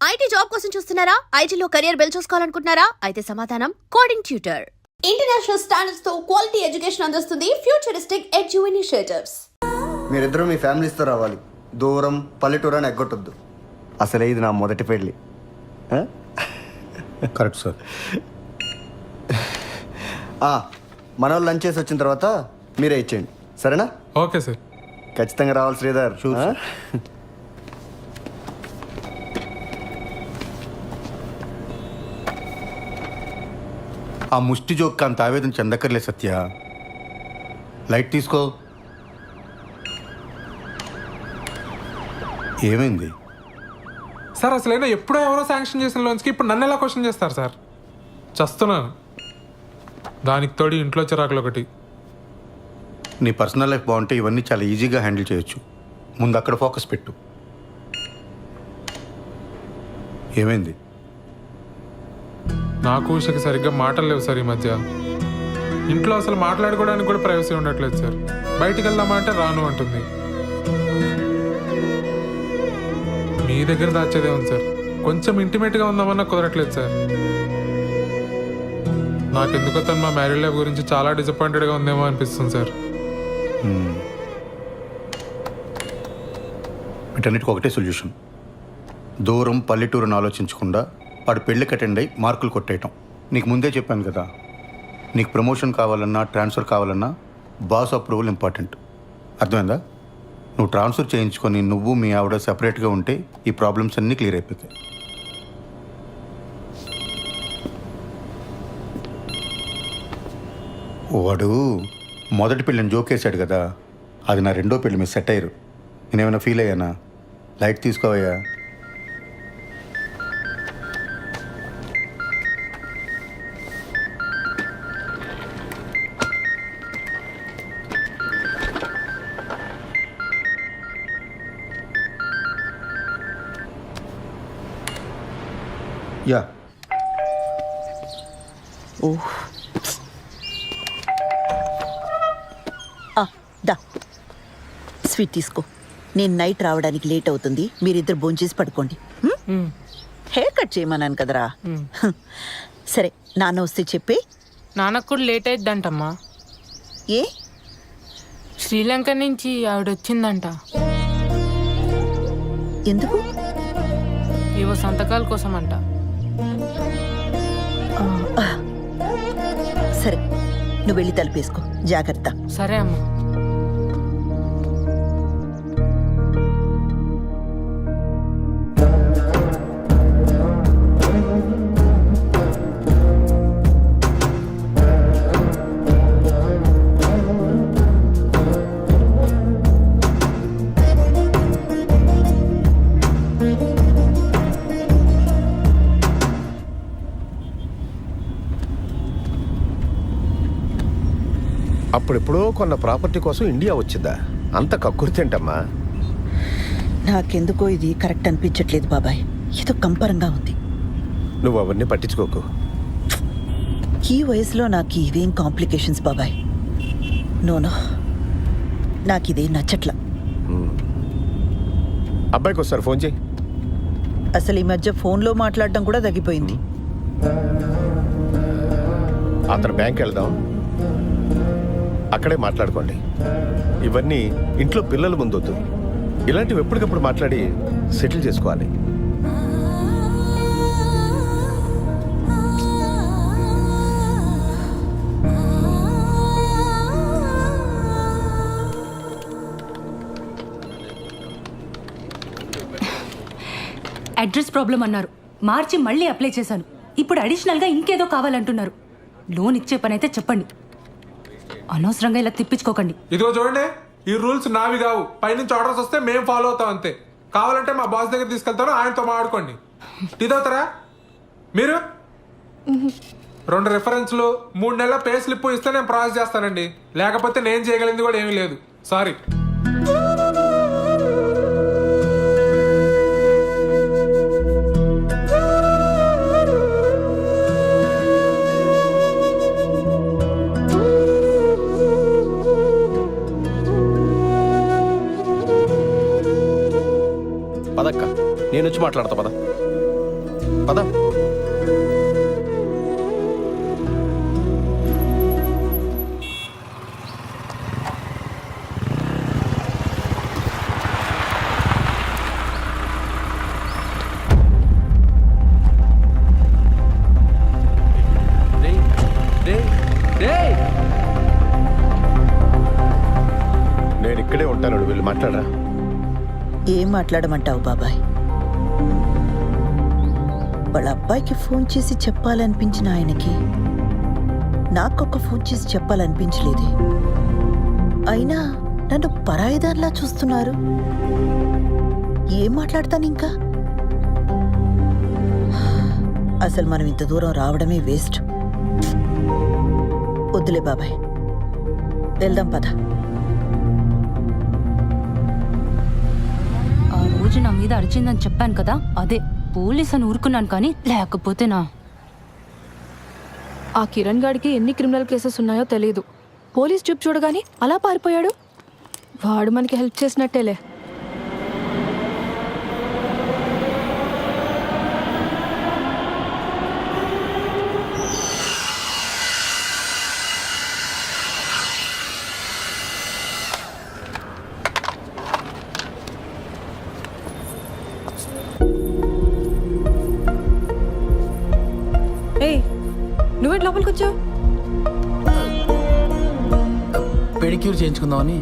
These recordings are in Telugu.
ఐటీ జాబ్ కోసం చూస్తున్నారా? ఐటీలో కెరియర్ బిల్డ్ చూసుకోవాలనుకుంటున్నారా? అయితే సమాధానం కోడింగ్ ట్యూటర్. ఇంటర్నేషనల్ స్టాండర్డ్స్ తో క్వాలిటీ ఎడ్యుకేషన్ అందిస్తుంది ఫ్యూచరిస్టిక్ ఎడ్యు ఇనిషియేటివ్స్. మీరిద్దరూ మీ ఫ్యామిలీస్తో రావాలి. దూరం పల్లెటూరు అని ఎగ్గొట్టొద్దు. అసలే ఇది నా మొదటి పెళ్ళి. Correct sir. మన వాళ్ళు లంచ్ చేసి వచ్చిన తర్వాత మీరే ఇచ్చేయండి, సరేనా? Okay sir. ఖచ్చితంగా రావాలి శ్రీధర్. ఆ ముష్టి జోక్ అంత ఆవేదన చెందక్కర్లే సత్య. లైట్ తీసుకో. ఏమైంది సార్ అసలైనా ఎప్పుడో ఎవరో శాంక్షన్ చేసిన లోన్స్కి ఇప్పుడు నన్ను ఎలా క్వశ్చన్ చేస్తారు సార్? చస్తున్నాను. దానికి తోడి ఇంట్లో చిరాకులు ఒకటి. నీ పర్సనల్ లైఫ్ బాగుంటే ఇవన్నీ చాలా ఈజీగా హ్యాండిల్ చేయొచ్చు. ముందు అక్కడ ఫోకస్ పెట్టు. ఏమైంది? నాకు ఉషకి సరిగ్గా మాటలు లేవు సార్ ఈ మధ్య. ఇంట్లో అసలు మాట్లాడుకోవడానికి కూడా ప్రైవసీ ఉండట్లేదు సార్. బయటికి వెళ్దామంటే రాను అంటుంది. మీ దగ్గర దాచేదే ఉంది సార్. కొంచెం ఇంటిమేట్గా ఉందామన్నా కుదరట్లేదు సార్. నాకెందుకో తను మా మ్యారీడ్ లైఫ్ గురించి చాలా డిసప్పాయింటెడ్గా ఉందేమో అనిపిస్తుంది సార్. వీటన్నిటికి ఒకటే సొల్యూషన్. దూరం పల్లెటూరుని ఆలోచించకుండా వాడు పెళ్ళికి అటెండ్ అయ్యి మార్కులు కొట్టేయటం. నీకు ముందే చెప్పాను కదా, నీకు ప్రమోషన్ కావాలన్నా ట్రాన్స్ఫర్ కావాలన్నా బాస్ అప్రూవల్ ఇంపార్టెంట్. అర్థమైందా? నువ్వు ట్రాన్స్ఫర్ చేయించుకొని నువ్వు మీ ఆవిడ సెపరేట్గా ఉంటే ఈ ప్రాబ్లమ్స్ అన్నీ క్లియర్ అయిపోతాయి. వాడు మొదటి పెళ్ళిని జోకేశాడు కదా, అది నా రెండో పెళ్ళి మీద సెట్ అయ్యారు. నేనేమైనా ఫీల్ అయ్యానా? లైట్ తీసుకోవయ్యా. యా. దా స్వీట్ తీసుకో. నేను నైట్ రావడానికి లేట్ అవుతుంది, మీరిద్దరు భోంచేసి పడుకోండి. హెయిర్ కట్ చేయమన్నాను కదరా. సరే, నాన్న వస్తే చెప్పి. నాన్నకు కూడా లేట్ అయిద్దంటమ్మా. ఏ? శ్రీలంక నుంచి ఆవిడ వచ్చిందంట. ఎందుకు? ఏవో సంతకాల కోసం అంట. సరే, నువ్వు వెళ్ళి తలుపేసుకో. జాగ్రత్త. సరే అమ్మా. అప్పుడెప్పుడో కొన్న ప్రాపర్టీ కోసం ఇండియా వచ్చిందా? అంత కక్కుర్తేంటమ్మా? నాకెందుకో ఇది కరెక్ట్ అనిపించట్లేదు బాబాయ్. ఏదో కంపరంగా ఉంది. నువ్వు అవన్నీ పట్టించుకోకు. ఈ వయసులో నాకు ఇవేం కాంప్లికేషన్స్ బాబాయ్. నోనో, నాకు ఇదే నచ్చట్లా. అబ్బాయికి ఒకసారి ఫోన్ చేయి. అసలు ఈ మధ్య ఫోన్లో మాట్లాడడం కూడా తగ్గిపోయింది. అతను బ్యాంక్ వెళ్దాం, అక్కడే మాట్లాడుకోండి. ఇవన్నీ ఇంట్లో పిల్లల ముందొద్దు. ఇలాంటివి ఎప్పటికప్పుడు మాట్లాడి సెటిల్ చేసుకోవాలి. అడ్రస్ ప్రాబ్లం అన్నారు, మార్చి మళ్ళీ అప్లై చేశాను. ఇప్పుడు అడిషనల్గా ఇంకేదో కావాలంటున్నారు. లోన్ ఇచ్చే పని అయితే చెప్పండి, అనవసరంగా ఇలా తిప్పించుకోకండి. ఇదిగో చూడండి, ఈ రూల్స్ నావి కావు. పైనుంచి ఆర్డర్స్ వస్తే మేము ఫాలో అవుతాం అంతే. కావాలంటే మా బాస్ దగ్గర తీసుకెళ్తాను, ఆయనతో మాట్లాడుకోండి. ఇదవుతారా మీరు? 2 రిఫరెన్స్లు 3 నెలల పే స్లిప్ ఇస్తే నేను ప్రాసెస్ చేస్తానండి. లేకపోతే నేను చేయగలిగింది కూడా ఏమీ లేదు. సారీ. పదక్క, నేను వచ్చి మాట్లాడతా. పద. పద. నేను ఇక్కడే ఉంటాను, వీళ్ళు మాట్లాడరా. ఏం మాట్లాడమంటావు బాబాయ్? వాళ్ళ అబ్బాయికి ఫోన్ చేసి చెప్పాలనిపించిన ఆయనకి నాకొక ఫోన్ చేసి చెప్పాలనిపించలేదే. అయినా నన్ను పరాయిదారిలా చూస్తున్నారు. ఏం మాట్లాడతాను ఇంకా? అసలు మనం ఇంత దూరం రావడమే వేస్ట్. వద్దులే బాబాయ్, వెళ్దాం పద. ఆ రోజు నా మీద అరిచిందని చెప్పాను కదా, అదే పోలీస్ అని ఊరుకున్నాను, కానీ లేకపోతే నా ఆ కిరణ్ గాడికి ఎన్ని క్రిమినల్ కేసెస్ ఉన్నాయో తెలియదు. పోలీస్ చూపు చూడగానే అలా పారిపోయాడు. వాడు మనకి హెల్ప్ చేసినట్టేలే. ఏయ్, నువ్వేంటి లోపలికి వచ్చావు? పెడిక్యూర్ చేయించుకుందామని.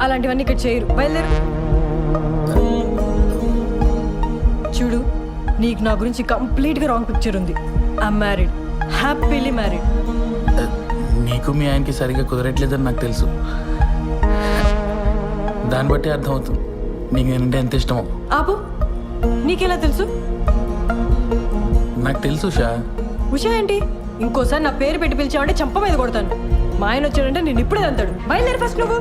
అలాంటివన్నీ ఇక్కడ చేయరు, బయలుదేరు. చూడు, నీకు నా గురించి కంప్లీట్గా రాంగ్ పిక్చర్ ఉంది. I'm married, happily married. నీకు మీ ఆయనకి సరిగ్గా కుదరట్లేదని నాకు తెలుసు. దాన్ని బట్టి అర్థమవుతుంది నీకు నేనంటే ఎంత ఇష్టమో. ఆపు, నీకెలా తెలుసు? నాకు తెలుసు షా. ఉషా ఏంటి? ఇంకోసారి నా పేరు పెట్టి పిలిచావంటే చంప మీద కొడతాను. మా ఆయన వచ్చాడంటే నేను ఇప్పుడే అంతాడు. బయలుదేరి ఫస్ట్ నువ్వు.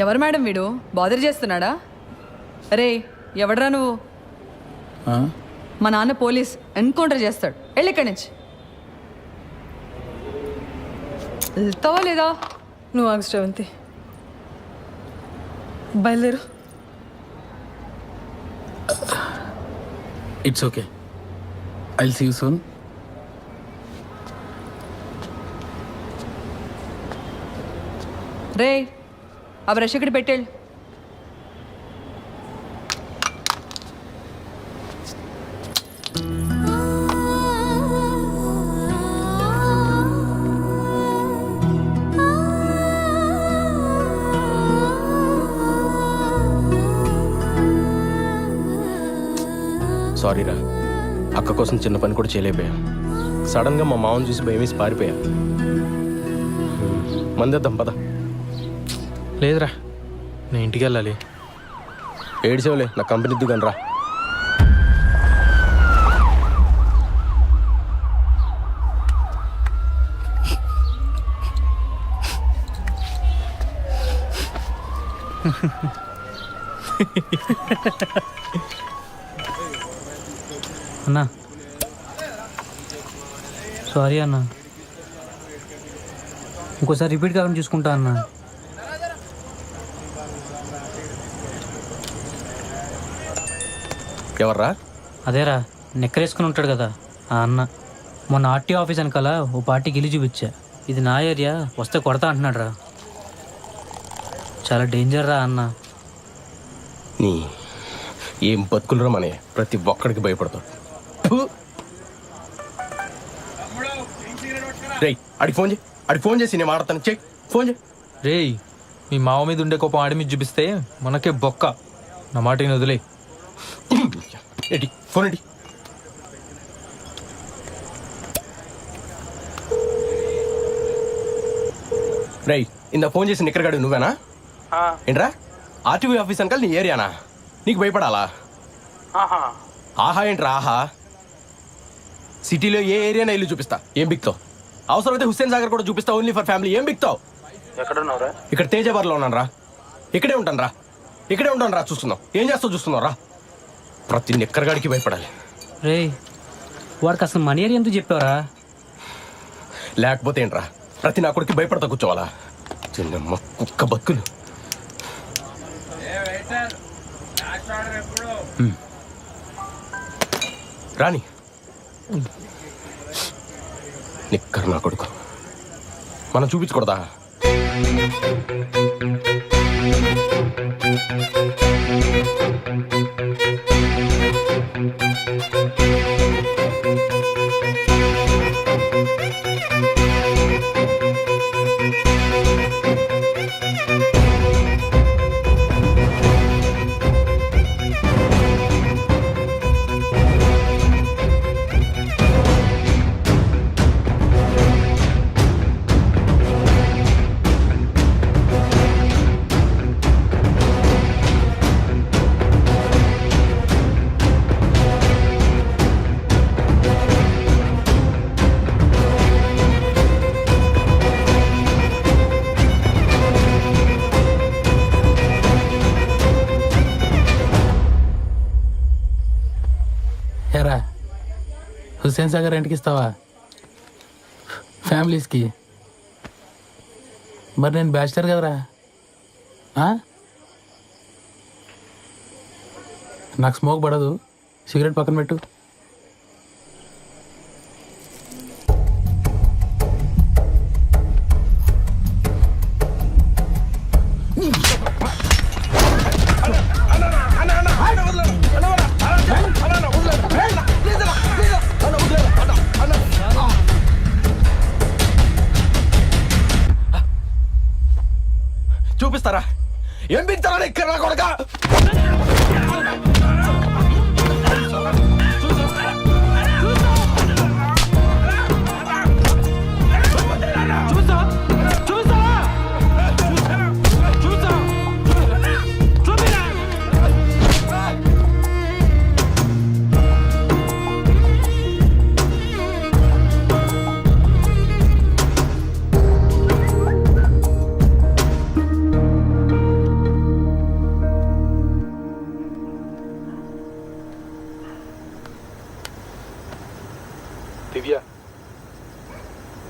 ఎవరు మేడం వీడు? బాదర్ చేస్తున్నాడా? రే, ఎవడరా నువ్వు? ఆ? మా నాన్న పోలీస్, ఎన్కౌంటర్ చేస్తాడు. వెళ్ళి ఇక్కడి నుంచి. వెళ్తావా లేదా? నువ్వు ఆగు శ్రవంతి, బయలుదేరు. It's okay, I'll see you soon. రే, ఆ బ్రష్ ఇక్కడ పెట్టేళ్ళు. సారీరా, అక్క కోసం చిన్న పని కూడా చేయలేకపోయా. సడన్గా మా మామని చూసి భయమేసి పారిపోయా. మందేద్దాం పద. లేదురా, నేను ఇంటికి వెళ్ళాలి. ఏడ్చేవలే, నా కంపెనీ దిగాను రా. అన్నా సారీ అన్నా, ఇంకోసారి రిపీట్ కాకుండా చూసుకుంటా అన్నా. ఎవర్రా? అదేరా, నెక్కరేసుకుని ఉంటాడు కదా ఆ అన్న. మొన్న ఆర్టీ ఆఫీస్ వెనకాల ఓ పార్టీకి ఇల్లు చూపించా. ఇది నా ఏరియా, వస్తే కొడతా అంటున్నాడు రా. చాలా డేంజర్ రా అన్న. నీ ఏం బతుకులరా మనే, ప్రతి ఒక్కడికి భయపడతాడు. రేయ్, అడిగి ఫోన్ చేయి, అడిగి ఫోన్ చేసి నేను మాడతాను. చెయ్యి, ఫోన్ చేయి. రేయ్, మీ మావ మీద ఉండే కోపం ఆడి మీద చూపిస్తే మనకే బొక్క. నా మాటని వదిలే. ఏంటి ఫోన్ ఏంటి? రేయ్, ఇంత ఫోన్ చేసి నిక్కరగాడు నువ్వేనా? ఏంట్రా, ఆర్టీవీ ఆఫీస్ అంకల్ నీ ఏరియానా? నీకు భయపడాలా? ఆహా ఏంట్రా ఆహా? సిటీలో ఏ ఏరియానా ఇల్లు చూపిస్తా, ఏం బిక్తావు? అవసరమైతే హుస్సేన్ సాగర్ కూడా చూపిస్తా, ఓన్లీ ఫర్ ఫ్యామిలీ. ఏం బిక్తావు? ఇక్కడ తేజబార్లో ఉన్నాను రా. ఇక్కడే ఉంటాను రా, ఇక్కడే ఉంటాను రా. చూస్తున్నావు, ఏం చేస్తావు చూస్తున్నావు రా. ప్రతి నిక్కరగాడికి భయపడాలి. రే, వాడికి అసలు మనీ ఏరియా ఎందుకు చెప్పావరా? లేకపోతే ఏంట్రా ప్రతి నా కొడుకు భయపడతా కూర్చోవాలా? చిన్నమ్మ కుక్క బతుకులు. రాని నిక్కరు నా కొడుకు మనం చూపించకూడదా? ఎరా హుస్సేన్ సాగర్ రెంట్కి ఇస్తావా ఫ్యామిలీస్కి? మరి నేను బ్యాచిలర్ కదరా. నాకు స్మోక్ పడదు, సిగరెట్ పక్కన పెట్టు. చూపిస్తారా ఏం బిగుతారా ఇక్కడ కొడక? దివ్య,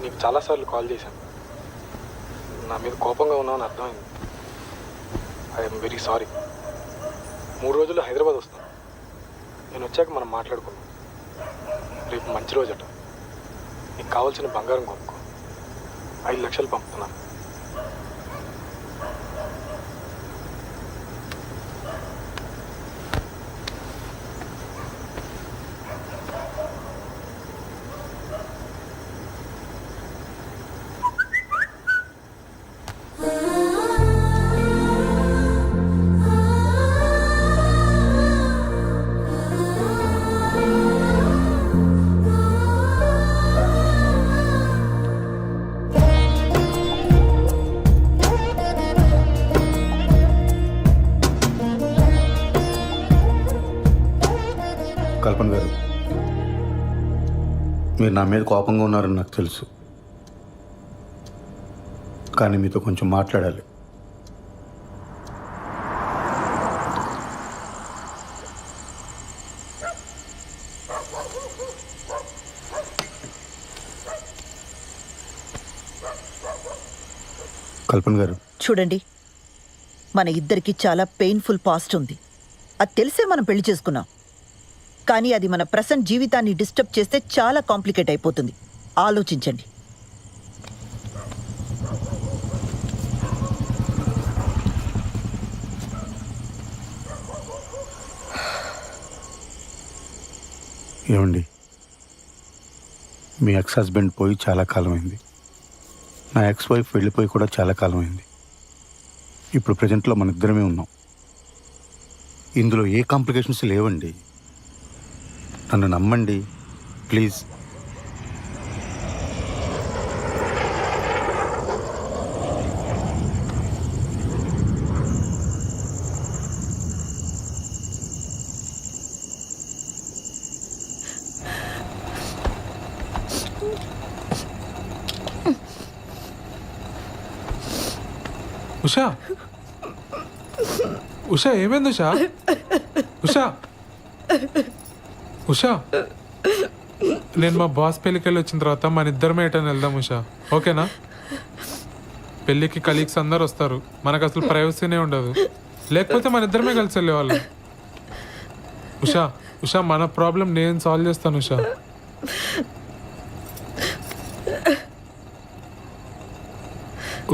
నీకు చాలాసార్లు కాల్ చేశాను. నా మీద కోపంగా ఉన్నావని అర్థమైంది. I'm very sorry. 3 రోజుల్లో హైదరాబాద్ వస్తాను. నేను వచ్చాక మనం మాట్లాడుకుందాం. రేపు మంచి రోజట. నీకు కావాల్సిన బంగారం కొనుక్కో. 5 లక్షలు పంపుతున్నాను. కల్పన గారు, మీరు నా మీద కోపంగా ఉన్నారని నాకు తెలుసు, కానీ మీతో కొంచెం మాట్లాడాలి. కల్పన గారు, చూడండి, మన ఇద్దరికి చాలా పెయిన్ఫుల్ పాస్ట్ ఉంది. అది తెలిసే మనం పెళ్లి చేసుకున్నాం. కానీ అది మన ప్రెసెంట్ జీవితాన్ని డిస్టర్బ్ చేస్తే చాలా కాంప్లికేట్ అయిపోతుంది. ఆలోచించండి. ఏమండి, మీ ఎక్స్ హస్బెండ్ పోయి చాలా కాలం అయింది. నా ఎక్స్ వైఫ్ వెళ్ళిపోయి కూడా చాలా కాలం అయింది. ఇప్పుడు ప్రజెంట్లో మన ఇద్దరమే ఉన్నాం. ఇందులో ఏ కాంప్లికేషన్స్ లేవండి. నన్ను నమ్మండి ప్లీజ్. ఉషా, ఉషా ఏమైంది? ఉషా, ఉషా, ఉషా నేను మా బాస్ పెళ్ళికి వెళ్ళి వచ్చిన తర్వాత మన ఇద్దరమే ఎటని వెళ్దాం ఉషా, ఓకేనా? పెళ్ళికి కలీగ్స్ అందరు వస్తారు, మనకు అసలు ప్రైవసీనే ఉండదు. లేకపోతే మన ఇద్దరమే కలిసి వెళ్ళేవాళ్ళం. ఉషా ఉషా, మన ప్రాబ్లం నేను సాల్వ్ చేస్తాను Usha.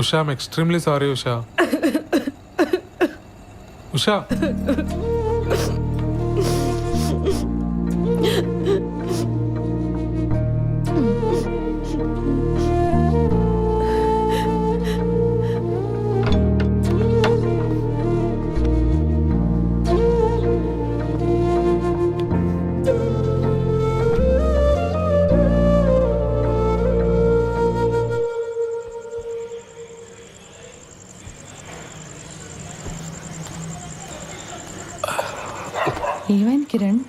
Usha, I'm extremely sorry Usha. Usha, ఏమైంది కిరణ్?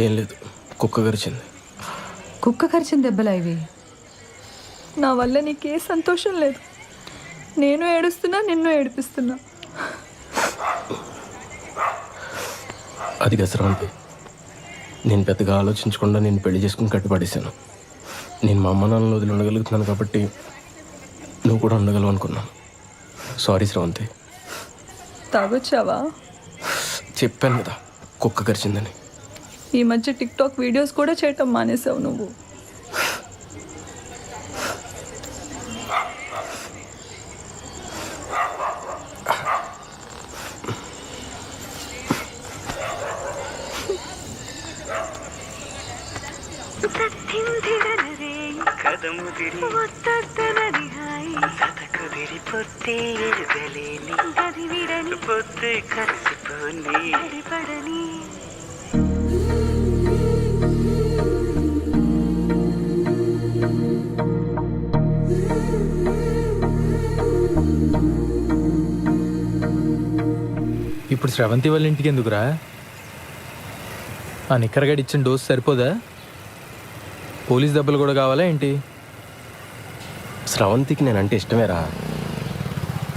ఏం లేదు, కుక్క గరిచింది. కుక్క కరిచిన దెబ్బలా ఇవి? నా వల్ల నీకే సంతోషం లేదు. నేను ఏడుస్తున్నా, నిన్ను ఏడిపిస్తున్నా. అది గసరాంతి, నేను పెద్దగా ఆలోచించకుండా నేను పెళ్లి చేసుకుని కట్టుపడేశాను. నేను మా అమ్మ నాన్నలు వదిలి ఉండగలుగుతున్నాను కాబట్టి నువ్వు కూడా ఉండగలవు అనుకున్నాను. సారీ శ్రవంతి. తాగొచ్చావా? చెప్పాను కదా కుక్క గరిచిందని. ఈ మధ్య టిక్టాక్ వీడియోస్ కూడా చేయటం మానేసావు నువ్వు. ఇప్పుడు శ్రవంతి వాళ్ళ ఇంటికి ఎందుకురా? ఆ నిక్కరగడి ఇచ్చిన డోస్ సరిపోదా? పోలీస్ దెబ్బలు కూడా కావాలా ఏంటి? స్రవంతికి నేనంటే ఇష్టమేరా,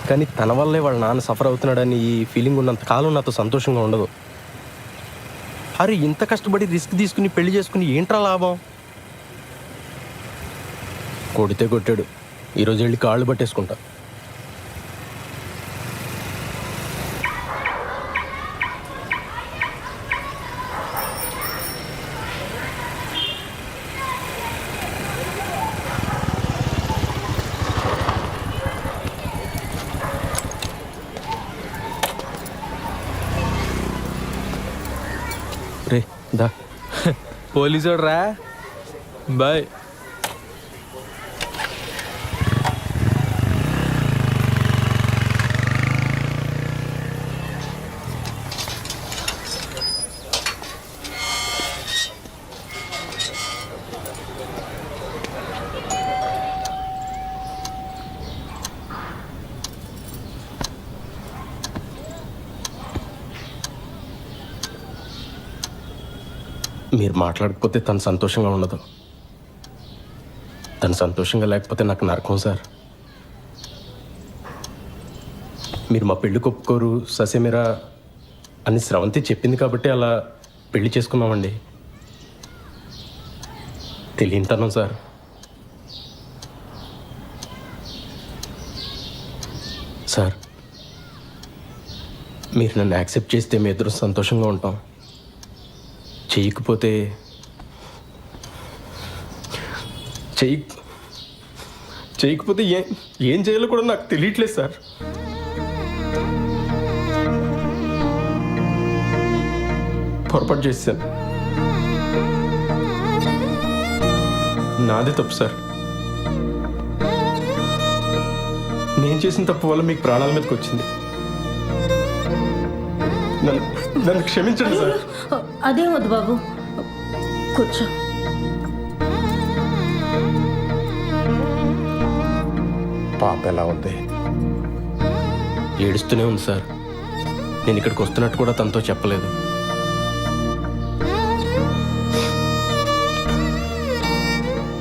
కానీ తన వల్లే వాళ్ళ నాన్న సఫర్ అవుతున్నాడని ఈ ఫీలింగ్ ఉన్నంత కాలం నాతో సంతోషంగా ఉండదు. అరే, ఇంత కష్టపడి రిస్క్ తీసుకుని పెళ్లి చేసుకుని ఏంట్రా లాభం? కొడితే కొట్టాడు, ఈరోజు వెళ్ళి కాళ్ళు పట్టేసుకుంటా. రే దా. పోలీసు రా. బాయ్. మీరు మాట్లాడకపోతే తను సంతోషంగా ఉండదు. తను సంతోషంగా లేకపోతే నాకు నరకం సార్. మీరు మా పెళ్ళికి ఒప్పుకోరు ససేమిరా అని శ్రవంతి చెప్పింది కాబట్టి అలా పెళ్లి చేసుకున్నామండి. తెలియనితనం సార్. సార్, మీరు నన్ను యాక్సెప్ట్ చేస్తే మీ ఇద్దరు సంతోషంగా ఉంటాం. చేయకపోతే ఏం చేయాలో కూడా నాకు తెలియట్లేదు సార్. పొరపాటు చేశాను, నాదే తప్పు సార్. నేను చేసిన తప్పు వల్ల మీకు ప్రాణాల మీదకి వచ్చింది. నన్ను క్షమించండి సార్. అదే వద్దు బాబు, కూర్చో. పాప ఎలా ఉంది? ఏడుస్తూనే ఉంది సార్. నేను ఇక్కడికి వస్తున్నట్టు కూడా తనతో చెప్పలేదు.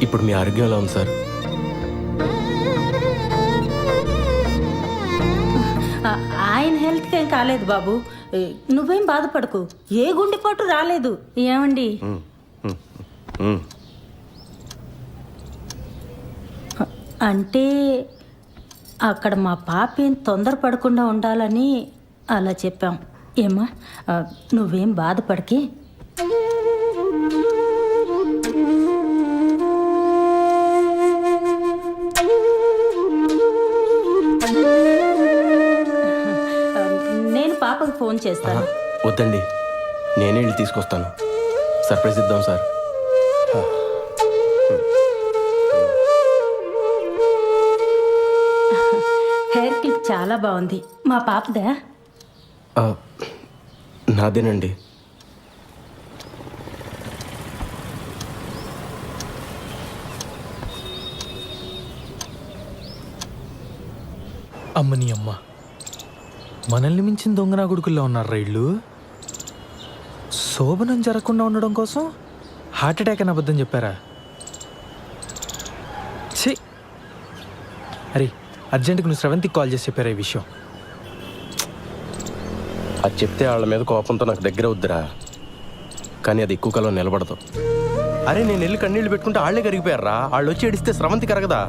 ఇప్పుడు మీ ఆరోగ్యం ఎలా ఉంది సార్? ఆయన హెల్త్కి ఏం కాలేదు బాబు, నువ్వేం బాధపడకు. ఏ గుండెపోటు రాలేదు. ఏమండి? అంటే అక్కడ మా పాప ఏం తొందరపడకుండా ఉండాలని అలా చెప్పాం. ఏమ్మా, నువ్వేం బాధపడకే. నేను పాపకు ఫోన్ చేస్తాను. వద్దండి, నేనే వెళ్ళి తీసుకొస్తాను. సర్ప్రైజ్ ఇద్దాం సార్. హెయిర్ క్లిప్ చాలా బాగుంది. మా పాపదా? నాదేనండి. అమ్మని అమ్మ, మనల్ని మించిన దొంగనా గుడుకుల్లో ఉన్నారు రైళ్ళు. శోభనం జరగకుండా ఉండడం కోసం హార్ట్ అటాక్ అని అబద్ధం చెప్పారా? ఛీ! అరే, అర్జెంటుగా నువ్వు స్రవంతికి కాల్ చేసి చెప్పారా ఈ విషయం? అది చెప్తే వాళ్ళ మీద కోపంతో నాకు దగ్గర వద్దురా, కానీ అది ఎక్కువ కాలం నిలబడదు. అరే, నేను వెళ్ళి కన్నీళ్ళు పెట్టుకుంటే వాళ్ళే కరిగిపోయారా. వాళ్ళు వచ్చి ఏడిస్తే స్రవంతి కరగదా?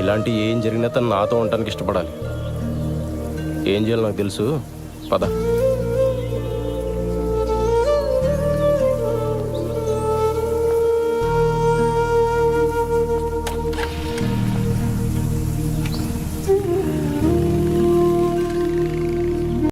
ఇలాంటి ఏం జరిగినా తను నాతో ఉండటానికి ఇష్టపడాలి. ఏం చేయాలో నాకు తెలుసు. పద.